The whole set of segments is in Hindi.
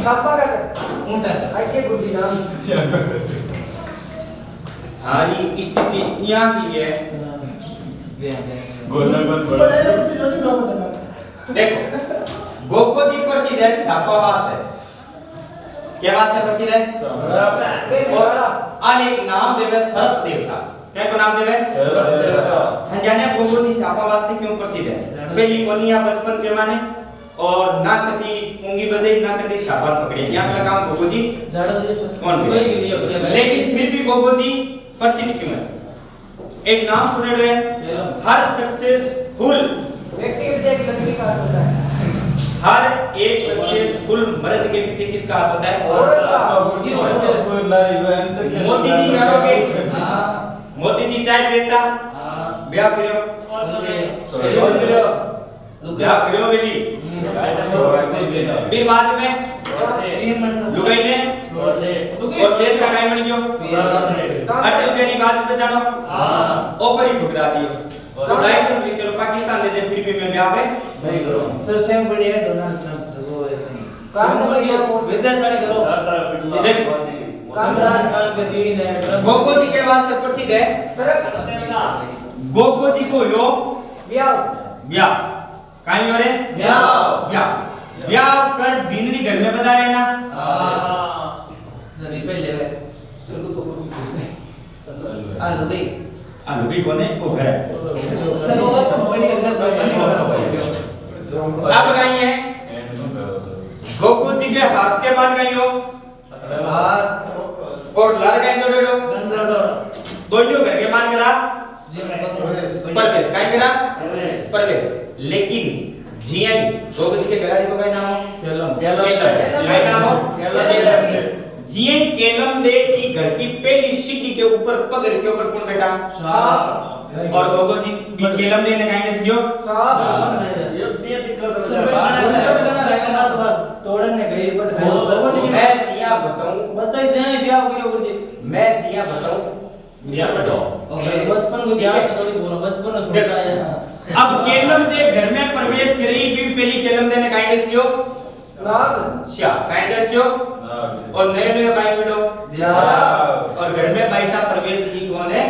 छापा का ऊंटा अच्छे गुड्डी नाम हारी स्थिति यहाँ की है देखो गोगोजी प्रसिद्ध है छापा वास्ते क्या वास्ते प्रसिद्ध है और अनेक नाम देवे सर्प देवता क्या को नाम देवे हम जाने गोगोजी छापा वास्ते क्यों प्रसिद्ध है पहली कोनिया बचपन के माने और ना कदी मूंगी बजाई ना कदी छापा पकड़े यहाँ का काम गोगोजी कौन लेकिन फिर भी गोगोजी प्रसिद्ध क्यों है एक नाम सुने हुए हर सक्सेसफुल व्यक्ति देख लकड़ी का होता है हर एक सक्सेसफुल मर्द के पीछे किसका हाथ होता है मोदी जी जानोगे मोदी जी चाय बेचता ब्याह करियो ब्याह करियो बेली फिर बाद में लुगाई ने और देश का काय बन गयो अटल बिहारी वाजपेयी जानो ऊपर ही ठुकरा दियो तो गाय से भी करो पाकिस्तान दे दे फिर भी मैं ब्याह में नहीं करूं सर सेम बढ़िया डोनाल्ड ट्रम्प तो वो है काम बढ़िया विद्यासागर करो गोगोजी के वास्ते प्रसिद्ध है गोगोजी को यो ब्याह ब्याह काई हो रे ब्याह ब्याह कर बिंदनी घर में बता रहे ना जल्दी पहले वे आलू भी कोने वो घर है सर वो तो बड़ी अगर अब कहीं है गोगोजी के हाथ के मान गई हो हाथ और लड़ गए तो डेडो गंजड़ो दोनों घर के मान करा जी मैं परवेश काई करा परवेश लेकिन जीएन गोगोजी के घराड़ी को काय नाम केलम काय नाम जीएन केलम दे की घर की पहली सीढ़ी के ऊपर पग रखे ऊपर कौन बैठा और गोगोजी भी केलम दे ने काइंड से जो तोड़ने गई बट मैं जिया बताऊं बच्चा ही जाने ब्याह हो गया गुरुजी मैं जिया बताऊं ब्याह बटो ओके बचपन को याद तो थोड़ी बोलो बचपन में सोचा है अब केलम दे घर में प्रवेश करी भी पहली केलम दे ने काइंड से जो नाग क्या काइंड से जो और नए नए काइंड बेटो ब्याह और घर में भाई साहब प्रवेश की कौन है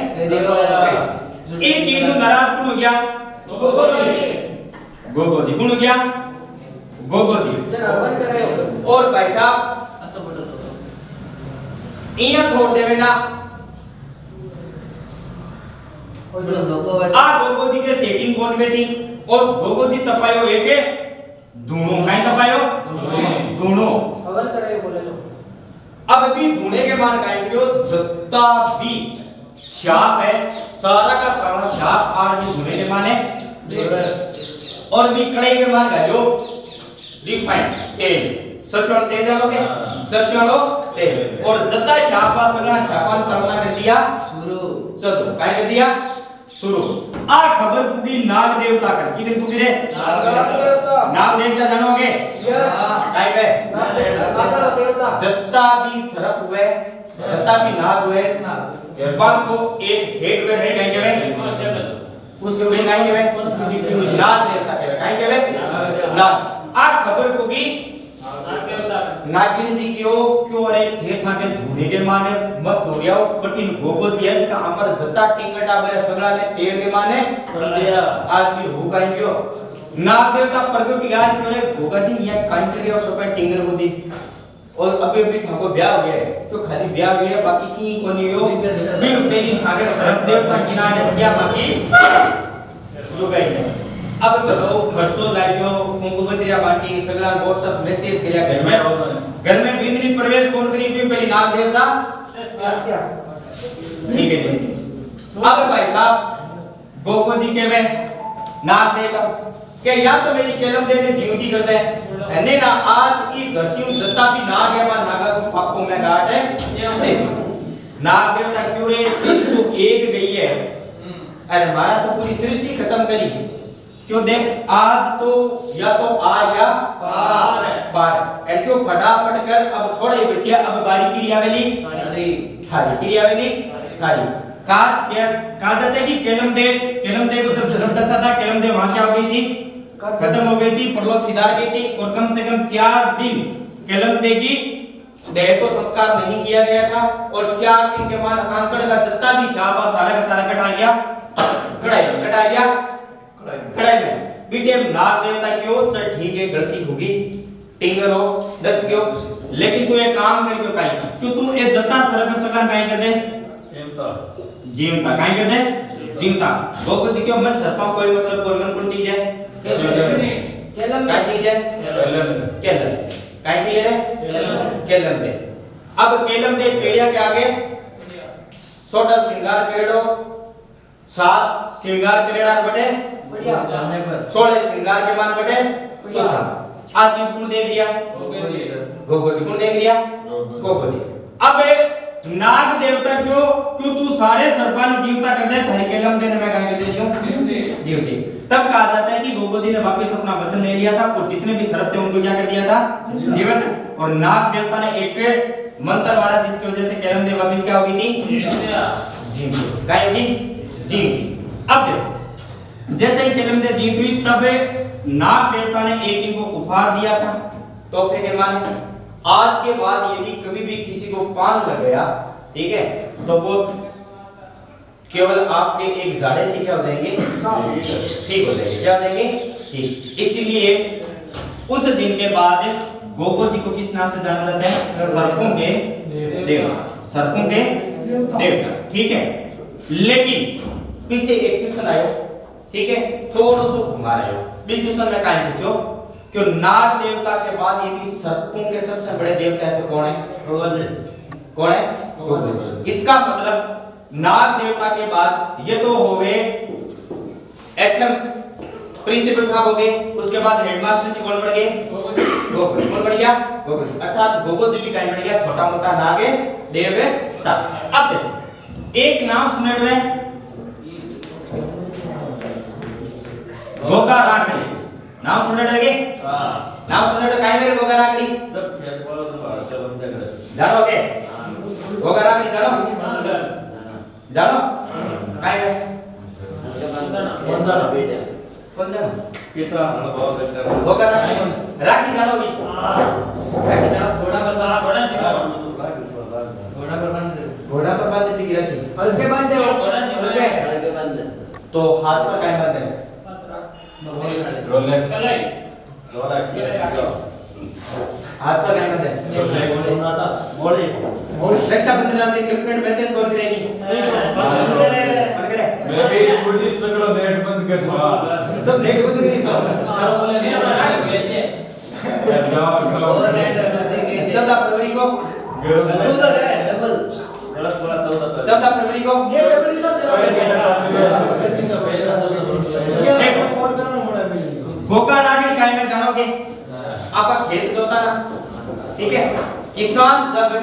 ये चीज नाराज कौन हो गया गोगोजी कौन हो गया गोगोजी जनावर करे और भाई साहब तो बड़ो तो इया छोड़ देवे ना बड़ो धोखो वैसे आ गोगोजी के सेटिंग कौन बैठी और गोगोजी तपायो एक दोनों काई तपायो दोनों हवन करे बोले तो अब भी धुने के मान काई करो जत्ता भी शाप है सारा का सारा शाप आर्मी धुने के माने और भी कड़ाई के मान गायो रिफाइंड तेल सरसों तेल डालोगे सरसों तेल और जत्ता शापा सगला शापान तड़ना कर दिया शुरू चलो काय कर दिया शुरू आ खबर पुगी नाग देवता कर कितने पुगी रे नाग देवता जानोगे काय पे नाग देवता जत्ता भी सरप हुए जत्ता भी नाग हुए बाल को एक हेड हुए नहीं कहेंगे वे उसके ऊपर कहेंगे वे नाग देवता के कहेंगे वे नाग आ खबर पुगी नागिन जी कियो क्यों अरे थे था के धुने के माने मस्त दोरियाओ बटिन गोगोजी है जका अमर जत्ता टिंगटा बरे सगला ने तेल के माने कर दिया आज भी हो काई क्यों नाग देवता प्रगट याद करे गोगाजी ये काई करे और सब टिंगर बुद्धि और अबे भी थाको ब्याह हो गया तो खाली ब्याह हो गया बाकी की कोनी यो भी मेरी थाके सरप देवता किनारे से गया बाकी जो गई नहीं अब बताओ खर्चो लाइयो कुंकुमतिया बाटी सगला व्हाट्सएप मैसेज किया घर में बिंदनी प्रवेश कौन करी भी पहली नाग देवता ठीक है अब भाई साहब गोगोजी के में नाग देवता के या तो मेरी केलम दे ने जीवती करते हैं ने ना आज ई धरती में जत्ता भी नाग है मान नागा को पाको में गाट है नाग देवता क्यों रे तो एक गई है अरे मारा तो पूरी सृष्टि खत्म करी क्यों देख आज तो या तो आ या पार है क्यों फटाफट कर अब थोड़े बचिया अब बारी क्रियावली थारी क्रियावली थारी का जाते कि केलम दे को जब जन्म दशा था केलम दे वहां क्या हो गई थी खत्म हो गई थी परलोक सिधार गई थी और कम से कम 4 दिन केलमदे की देह को संस्कार नहीं किया गया था और 4 दिन के बाद आंकड़ का जत्ता भी शाबा सारा का सारा कटा गया, कढ़ाई में बेटे नाग देवता क्यों चल ठीक है गलती होगी टिंगर हो 10 क्यों लेकिन तू एक काम कर क्यों काई क्यों तू ए जत्ता सर्व सगला काई कर दे जीवता काई कर दे जीवता गोगो जी क्यों मैं सरपा कोई मतलब कौन चीज है केलम क्या चीज है केलम काय चीज है केलम दे अब केलम दे पेड़िया के आगे सोडा श्रृंगार करेड़ो 7 श्रृंगार करेड़ा बटे बढ़िया जानने पर 16 श्रृंगार के मान बटे 17 आ चीज कौन देख लिया गोगो जी कौन देख लिया गोगो जी अब नाग देवता क्यों क्यों तू सारे सर्पान जीवता कर दे थारी केलम देने में काय कर दे जीवती तब कहा जाता है कि गोगो जी ने वापस अपना वचन ले लिया था और जितने भी सर्प थे उनको क्या कर दिया था जीवित और नाग देवता ने एक मंत्र मारा जिसकी वजह से केलम देव वापस क्या हो गई थी जीवती काय होगी जीवती अब देखो जैसे ही केलम देव जीवित हुई तब नाग देवता ने एक इनको उपहार दिया था तोहफे के माने आज के बाद यदि कभी भी किसी को पान लग गया ठीक है तो वो केवल आपके एक झाड़े से क्या हो जाएंगे ठीक हो जाएंगे क्या हो जाएंगे ठीक इसीलिए उस दिन के बाद गोगो जी को किस नाम से जाना जाता है सर्पों के देवता सर्पों के देवता ठीक है लेकिन पीछे एक क्वेश्चन आयो ठीक है थोड़ा सा घुमा रहे हो बीच क्वेश्चन में काहे पूछो कि नाग देवता के बाद यदि सर्पों के सबसे बड़े देवता है तो कौन है कौन है गोगो जी इसका मतलब नाग देवता के बाद ये तो हो गए एचएम प्रिंसिपल साहब हो गए उसके बाद हेडमास्टर जी कौन बढ़ गए गोगो जी कौन बढ़ गया गोगो जी अर्थात गोगो जी भी कहीं बढ़ गया छोटा मोटा नाग देवता अब देखो एक नाम सुने हुए गोगा राखड़ी नाम सुने लगे नाम सुने तो काहे मेरे गोगा राखड़ी जानो के गोगा राखड़ी जानो काहे में कौन जानो किसा अनुभव गोगा राखड़ी जानोगी राखड़ी जानो घोड़ा पर बांधे से राखी हल्के बांधे हो हल्के तो हाथ पर काहे बांधे रोलेक्स हाथ पर क्या करते हैं मोड़ी रक्षाबंधन वाले दिन गर्लफ्रेंड मैसेज कौन करेगी कौन करे मैं भी गुरुजी सगळं नेट बंद कर सब नेट बंद करी सब जाओ 14 फरवरी को डबल 14 फरवरी को गोगा रागड़ी काहे में जानोगे आपका खेत जोता ना ठीक है किसान जब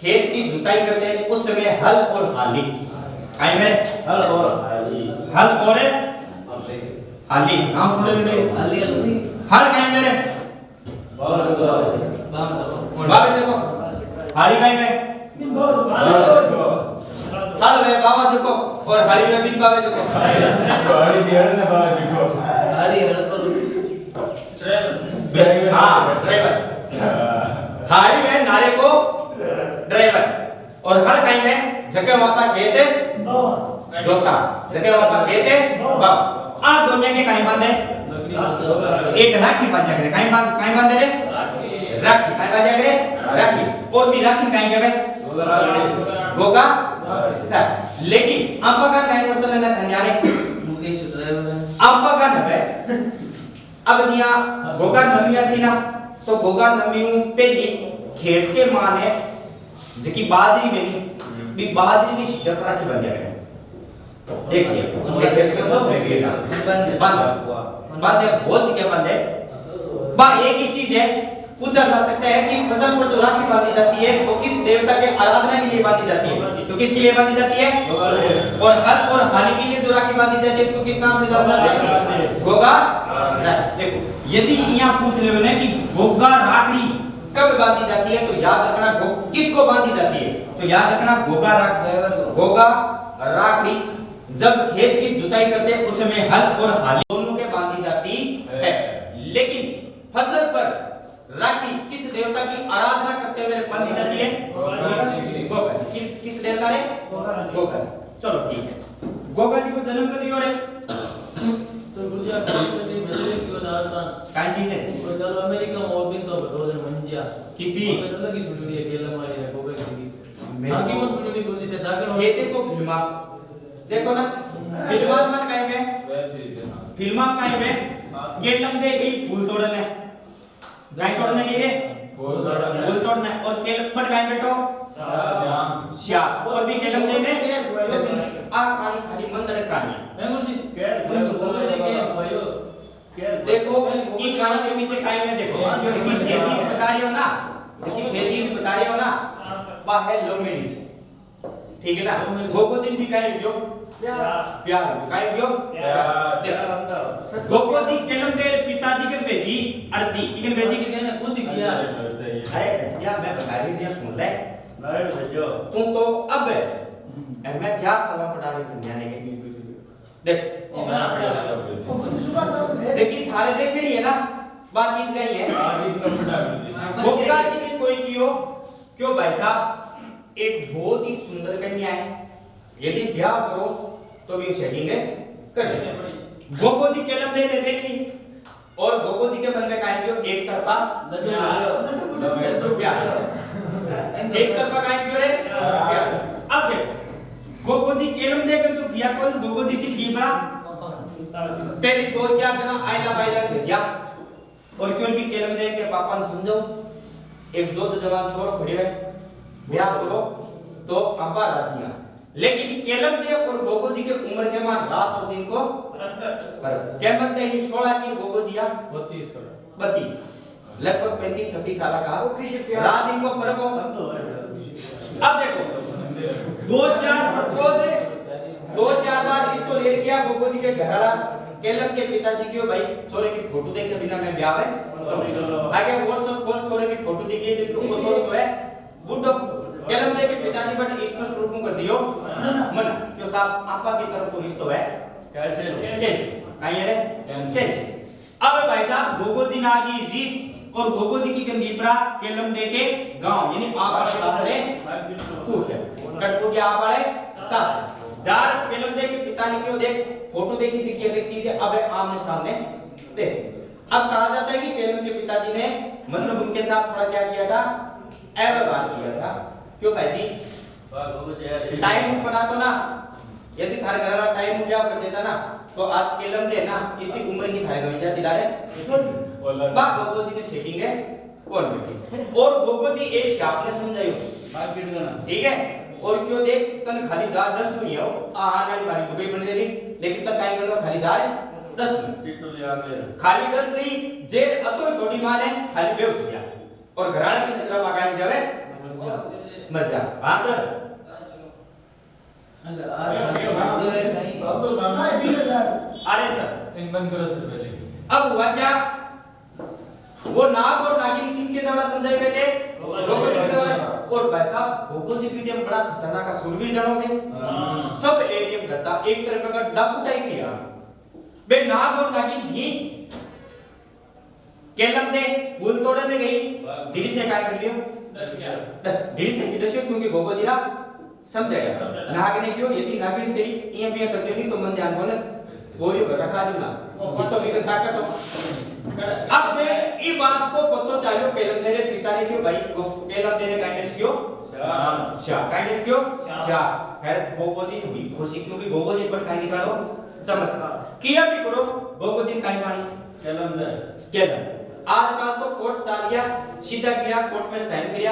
खेत की जुताई करते हैं उस समय हल और हाली काहे में हल और हाली नाम सुने मेरे हल काहे में रे बाबे देखो हाली काहे में हल वे बाबा देखो और हाली में बिन बाबे देखो गाड़ी दिया ना बाबा देखो ड्राइवर हां ड्राइवर हाड़ी में नारे को ड्राइवर और हल काई में जगह वापा खेत जोता जगह वापा खेत बाबा आ दुनिया के काई बांधे एक राखी बांधा करे काई बांधे रे राखी काई बांधा करे राखी और भी राखी काई करे गोगा लेकिन आपका का काई पर चलना धन्यारे मुकेश ड्राइवर आपका का नबे अब जिया गोगा नमिया सीना तो गोगा नमियों पहली खेत के माने जकी बाजरी में भी बाजरी भी शिखर पर राखी बंधे गए देखिए खेत में तो बेगे ना बंधे बहुत जगह बंधे बा एक ही चीज है पूछा जा सकता है कि फसल पर जो राखी बांधी जाती है वो किस देवता के आराधना के लिए बांधी जाती है तो किसके लिए बांधी जाती है और हल और हाली के लिए जो राखी बांधी जाती है इसको किस नाम से जाना जाता है गोगा देखो यदि यहां पूछ रहे हो ना कि गोगा राखड़ी कब बांधी जाती है तो याद रखना किसको बांधी जाती है तो याद रखना गोगा राखड़ी जब खेत की जुताई करते हैं उसमें हल और हाली दोनों के बांधी जाती है लेकिन फसल पर राखी किस देवता की आराधना करते हुए बांधी जाती है? गोगा जी। किस देवता रे? गोगा जी। चलो ठीक है। गोगा जी को जन्म कब दियो रे? तो गुरुजी आप कभी भेजे क्यों ना आता? काय चीज है? तो चलो अमेरिका में और भी तो बताओ जन मंजिया किसी तो लगी सुनी है केला मारी है गोगा की मेरी बाकी कौन सुनी नहीं गुरुजी थे जागरण खेते को फिल्मा देखो ना फिल्मा मन काय में वेब सीरीज है हाँ। फिल्मा काय में केलम दे गई फूल तोड़ने जाई तोड़ने नहीं रे फूल तोड़ने और केलम पट काय बेटो श्याम श्याम और भी केलम दे ने आ कहानी खाली मंदड़ कहानी मैं गुरुजी गोगा जी के भयो देखो ये कहानी के पीछे काय में देखो जितनी ये चीज बता रही हो ना वह है लव मैरिज ठीक है ना गोगो दिन भी काय गयो प्यार काय गयो गोगो जी केलम दे पिताजी के भेजी अर्जी किन भेजी जी ने खुद ही किया अरे कटिया मैं बता रही थी सुन ले तुम तो अब मैं 4 साल पढ़ा रही तुम यहाँ आएंगे देख लेकिन थारे देखड़ी है ना बात चीज गई है गोगा जी ने कोई कियो क्यों भाई साहब एक बहुत ही सुंदर कन्या है यदि ब्याह करो तो भी सेटिंग है कर लेंगे गोगो जी केलम दे ने देखी और गोगो जी के मन में काहे क्यों एक तरफा लड्डू प्यार एक तरफा काहे क्यों रे प्यार अब देखो गोगो जी केलम दे कर तो किया कौन गोगो जी से की बरा पहली 2-4 जना आइला बाइला भेजिया और क्यों भी केलम दे के पापा ने समझो एक जो तो जवान छोरो खड़ी है ब्याह करो तो पापा राजी हैं लेकिन केलम दे और गोगो जी के उम्र के मान रात और दिन को पर केवल दे ही 16 की गोगो जी 32 लगभग 35-36 साल का रात दिन को फर्क हो अब देखो 2-4 बार इसको ले गया गोगो जी के घरवाला केलम के पिताजी की भाई छोरे की फोटो देखे बिना मैं ब्याह है आगे व्हाट्सएप कॉल छोरे की फोटो दिखी है जो वो छोरो तो है बुड्ढो केलम दे के पिताजी बट स्पष्ट रूप में कर दियो मन क्यों साहब आपा की तरफ को रिश्तो है कैसे काई रे कैसे अब भाई साहब गोगो जी नागी रीच और गोगो जी की कंदीपरा केलम दे के गांव यानी आप सासरे कूट कटको के आप वाले सास जार केलम दे के पिता ने क्यों देख फोटो देखी थी कि अलग चीज है अब आमने सामने देख अब कहा जाता है कि केलम के पिताजी ने मतलब उनके साथ थोड़ा क्या किया था अव्यवहार किया था क्यों भाई जी टाइम बना तो ना यदि थारे घर वाला टाइम उठा कर देता ना तो आज केलम दे ना इतनी उम्र की थारे गई जाती दारे बा गोगो जी ने सेटिंग है कौन बेटी और गोगो जी एक शाप ने समझाई ठीक है और क्यों देख तन खाली जा 10 नहीं हो आने वाली बारी दुबई बन रही लेकिन तक टाइम करना खाली जा रहे 10 खाली 10 नहीं जेल अतो छोटी मां ने खाली बेहोश हो गया और घराने की नजर लगाई जावे मर जा हां सर अरे सर बंद करो सर पहले अब हुआ क्या वो नाग और नागिन किनके द्वारा समझाए गए थे गोगो जी के द्वारा और भाई साहब गोगो जी की टीम बड़ा खतरनाक सुरवीर जानोगे सब एरिया करता एक तरह का डाकू टाइप किया बे नाग और नागिन जी केलम दे फूल तोड़ने गई धीरे से काय कर लियो धीरे से किडस्यो क्योंकि गोगो जी ना समझाया नाग ने क्यों यदि नागिन तेरी ये भी करते नहीं तो मन ध्यान बोले बोरियो घर रखा दूंगा तो भी ताकत हो अब दे ई बात को पतो चाहिए केलम दे पिता ने क्यों भाई केलम दे ने काइंडनेस क्यों काइंडनेस क्यों खैर गोगो जी हुई खुशी क्योंकि गोगो जी पर काई निकालो चमत्कार किया भी करो गोगो जी काई पानी केलम आजकल तो कोर्ट चाल गया सीधा गया कोर्ट में साइन किया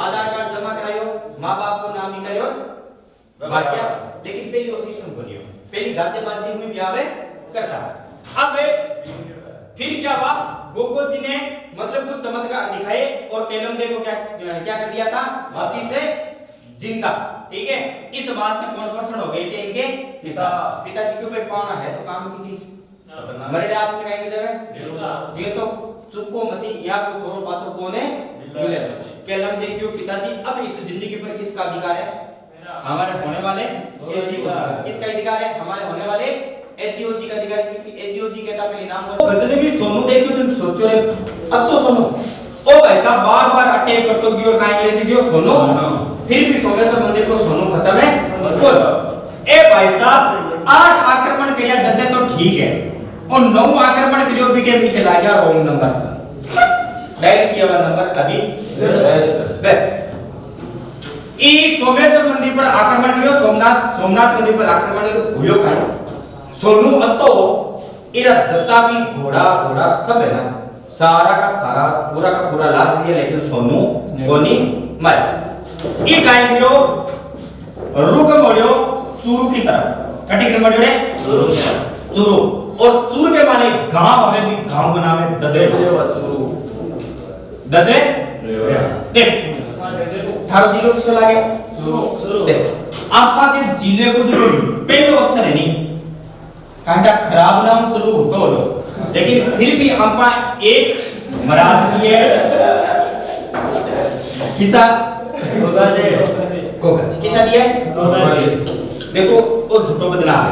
आधार कार्ड जमा करायो मां बाप को नाम निकालियो भाग गया लेकिन पहले वो सिस्टम करियो पहली गाजेबाजी हुई ब्याह करता अब फिर क्या हुआ गोगो जी ने मतलब कुछ चमत्कार दिखाए और केलम दे को क्या कर दिया था वापस से जिंदा ठीक है इस बात से कौन प्रसन्न हो गए थे इनके पिताजी के ऊपर पाना है तो काम की चीज मरडे आदमी कहेंगे देवे ये तो चुपको मती यहाँ को छोड़ो पाछो कोने मिले केलम दे के पिताजी अब इस जिंदगी पर किसका अधिकार है हमारे होने वाले एजीओजी का किसका अधिकार है हमारे होने वाले एजीओजी का अधिकार क्योंकि एजीओजी कहता पहले नाम गजने भी सोनू देखियो तुम सोचो रे अब तो सुनो ओ भाई साहब बार बार अटैक करतो की और काहे लेती गयो सोनू फिर भी सोमेश्वर मंदिर को सोनू खत्म है बोल ए भाई साहब 8 आक्रमण किया जदे तो ठीक है और 9 आक्रमण करियो बीटे भी चला गया रॉन्ग नंबर डायल किया हुआ नंबर अभी बेस्ट ई सोमेश्वर मंदिर पर आक्रमण करियो सोमनाथ मंदिर पर आक्रमण करियो भूलो कर सोनू अतो इरा जता भी घोड़ा सब है ना सारा का सारा पूरा का पूरा लाद दिया लेकिन सोनू कोनी मर ई काई करियो रुक मोड़ियो चूरू की तरफ कटी कर मोड़ियो रे चूरू और चूर के माने गांव हमें भी गांव का नाम है ददे ददे देख थारो जिलो किसो लागे देख आपा के जिले को जो पहले अक्षर है नी कांटा खराब नाम चलो होतो हो लेकिन फिर भी आपा एक मराद दिए किसा गोगा जी किसा दिया देखो वो झूठो बदनाम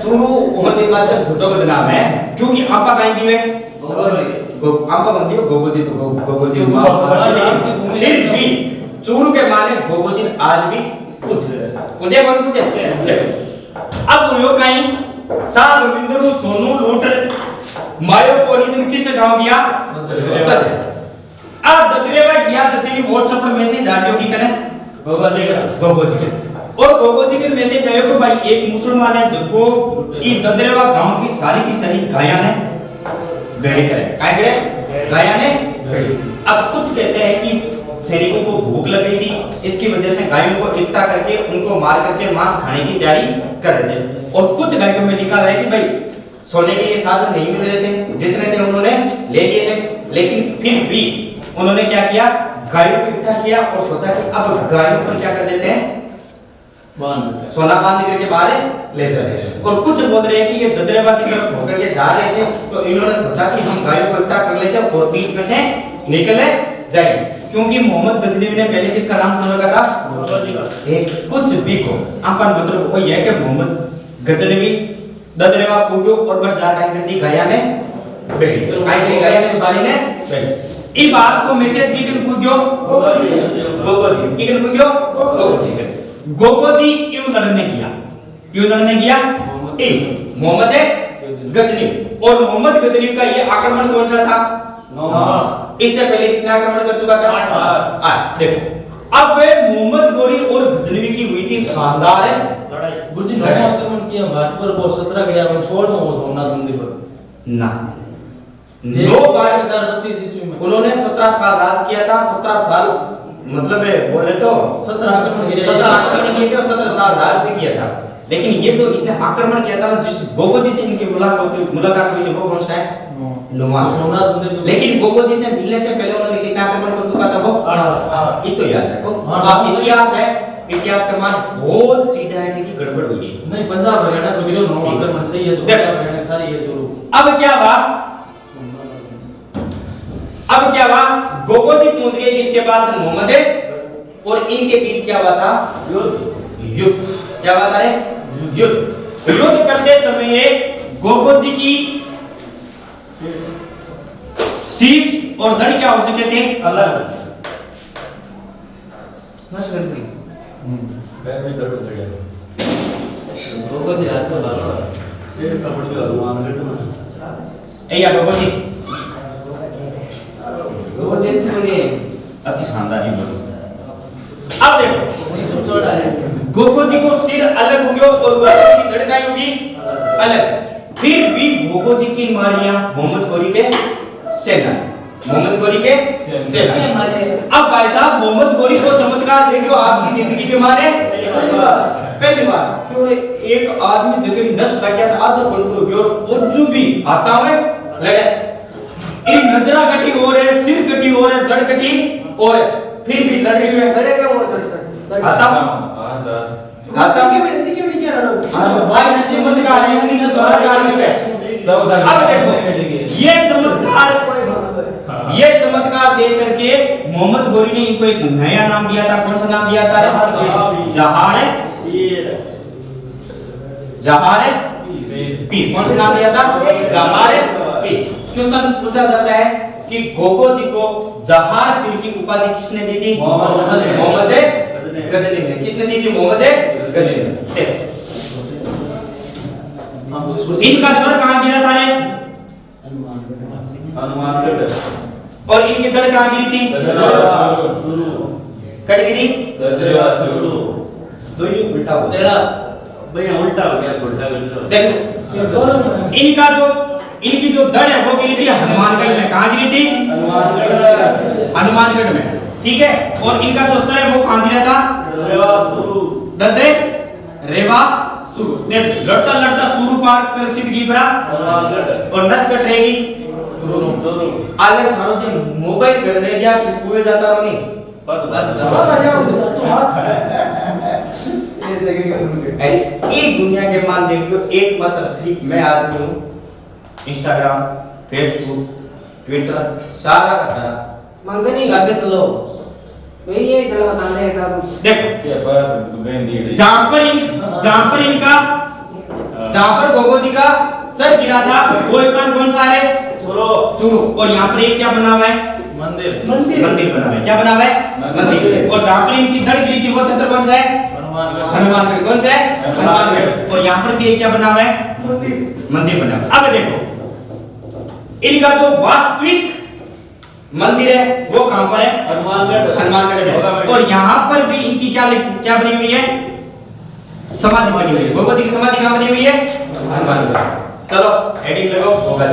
चूरू होने का तो झूठो बदनाम है क्योंकि आपा कहीं दिए आपा कौन दियो गोगो जी तो गोगो जी फिर भी चूरू के माने गोगो जी आज भी पूछे कौन पूछे अब यो कहीं साहब रविंद्र सोनू लोटर मायो कोरिजन किस गांव गया अब ददरेवा गया जतनी व्हाट्सएप पर मैसेज डालियो की करे गोगो जी और गोगो जी के मैसेज आयो कि भाई एक मुसलमान है जिसको ई ददरेवा गांव की सारी गायां ने भेड़ करे काय करे गायां ने भेड़ अब कुछ कहते हैं कि सैनिकों को भूख लग गई थी इसकी वजह से गायों को इकट्ठा करके उनको मार करके मांस खाने की तैयारी कर रहे थे और कुछ गायों में लिखा है कि भाई सोने के ये साधन नहीं मिल रहे थे जितने थे उन्होंने ले लिए थे लेकिन फिर भी उन्होंने क्या किया गायों को इकट्ठा किया और सोचा कि अब गायों पर क्या कर देते हैं सोना बांध करके बाहर ले जा रहे हैं और कुछ बोल रहे हैं कि ये ददरेवा की तरफ होकर के जा रहे थे तो इन्होंने सोचा कि हम गायों को इकट्ठा कर लेते हैं और बीच में से निकले जाएंगे क्योंकि मोहम्मद गजनवी ने पहले किसका नाम सुना रखा था एक कुछ भी को अपन मतलब वो ये कि मोहम्मद गजनवी ददरेवा पूजो और पर जा कर दी गाया ने बैठ आई गई गाया ने सारी ने बैठ ई बात को मैसेज की किन पूजो गोगो जी की किन पूजो गोगो जी क्यों लड़ने किया मोहम्मद गजनवी और मोहम्मद गजनवी का ये आक्रमण कौन सा था इससे पहले कितना आक्रमण कर चुका था 8 देखो अब मोहम्मद गोरी और गजनवी की हुई थी शानदार है गुरुजी ने आक्रमण किया भारत पर वो 17 गया 16 में वो सोमनाथ मंदिर पर ना 9 बार 2025 ईस्वी में उन्होंने 17 साल राज किया था 17 साल मतलब बोले तो 17 आक्रमण किए थे और 17 साल राज भी किया था लेकिन ये जो इसने आक्रमण किया था ना जिस गोगो जी से इनकी मुलाकात हुई थी वो कौन सा है नुमान सोमनाथ मंदिर लेकिन गोगो जी से मिलने से पहले उन्होंने कितना आक्रमण कर चुका था वो ये तो याद रखो इतिहास है इतिहास के मान बहुत चीजें हैं जिनकी गड़बड़ हुई है नहीं पंजाब हरियाणा पर गिरो 9 आक्रमण सही है तो पंजाब हरियाणा सारी ये चलो अब क्या हुआ गोगो जी पहुंच गए इसके पास मोहम्मद और इनके बीच क्या हुआ था युद्ध क्या बात है युद्ध करते समय गोगो जी की शीश और धड़ क्या हो चुके थे अलग नष्ट कर दी गोगो जी हाथ में डालो या गोगो जी वो देती बड़ी अति शानदार ही बोलो अब देखो नहीं छोटा है गोगो जी को सिर अलग हो गया और गोगो जी की धड़काई होगी अलग फिर भी गोगो जी की मारियां मोहम्मद गोरी के सेना अब भाई साहब मोहम्मद गोरी को चमत्कार देखियो आपकी जिंदगी के मारे पहली बार क्यों एक आदमी जगह नष्ट कर गया आधा घंटा हो गया और जो भी आता है लड़े इन नजरा कटी हो रहे सिर कटी हो रहे धड़ कटी और फिर भी लड़ रही है लड़ेगा वो आता की विनती के भी क्या लड़ो भाई ने चमत्कार है कि चमत्कार है अब देखो ये चमत्कार देख करके मोहम्मद गोरी ने इनको एक नया नाम दिया था कौन सा नाम दिया था जहार पीर कौन सा नाम दिया था जहार पीर क्वेश्चन पूछा जाता है कि गोगो जी को जहार पीर की उपाधि किसने दी थी? मोहम्मद गजनी ने। किसने दी थी? मोहम्मद गजनी ने। इनका सर कहां गिरा था रे? हनुमानगढ़। और इनकी धड़ कहां गिरी थी? कट गिरी? दोनों उल्टा हो गया। भैया उल्टा हो गया, उल्टा कर दो। देखो इनका जो इनकी जो धड़ है वो गिरी थी हनुमानगढ़ में। कहां गिरी थी? हनुमानगढ़ में। ठीक है। और इनका जो सर है वो कहां गिरा था? ददे रेवा चूरू। देख लड़ता लड़ता चूरू पार कर सीध गिबरा और नस कट रहेगी आले थारो जे मोबाइल घर रे जा कुए जाता रहो नहीं एक दुनिया के मान देख लो एकमात्र सिर्फ मैं आदमी हूं। इंस्टाग्राम, फेसबुक, ट्विटर सारा का सारा मंगनी आगे चलो। वे ये चला बताने सब। देखो के पास तू गई दी जहां पर इनका जहां पर गोगो जी का सर गिरा था वो स्थान कौन सा है? चूरू। और यहाँ पर एक क्या बना हुआ है? मंदिर। मंदिर बना हुआ है। क्या बना हुआ है? मंदिर। और जहां पर इनकी धड़ गिरी थी वो क्षेत्र कौन सा है? हनुमानगढ़। कौन सा है? हनुमानगढ़। और यहाँ पर भी एक क्या बना हुआ है? मंदिर बना हुआ है। अब देखो इनका जो वास्तविक मंदिर है वो कहां पर है? हनुमानगढ़ में। और यहाँ पर भी इनकी क्या बनी हुई है? समाधि बनी हुई है। गोगो जी की समाधि कहां बनी हुई है? हनुमानगढ़। चलो हेडिंग लगाओ। होगा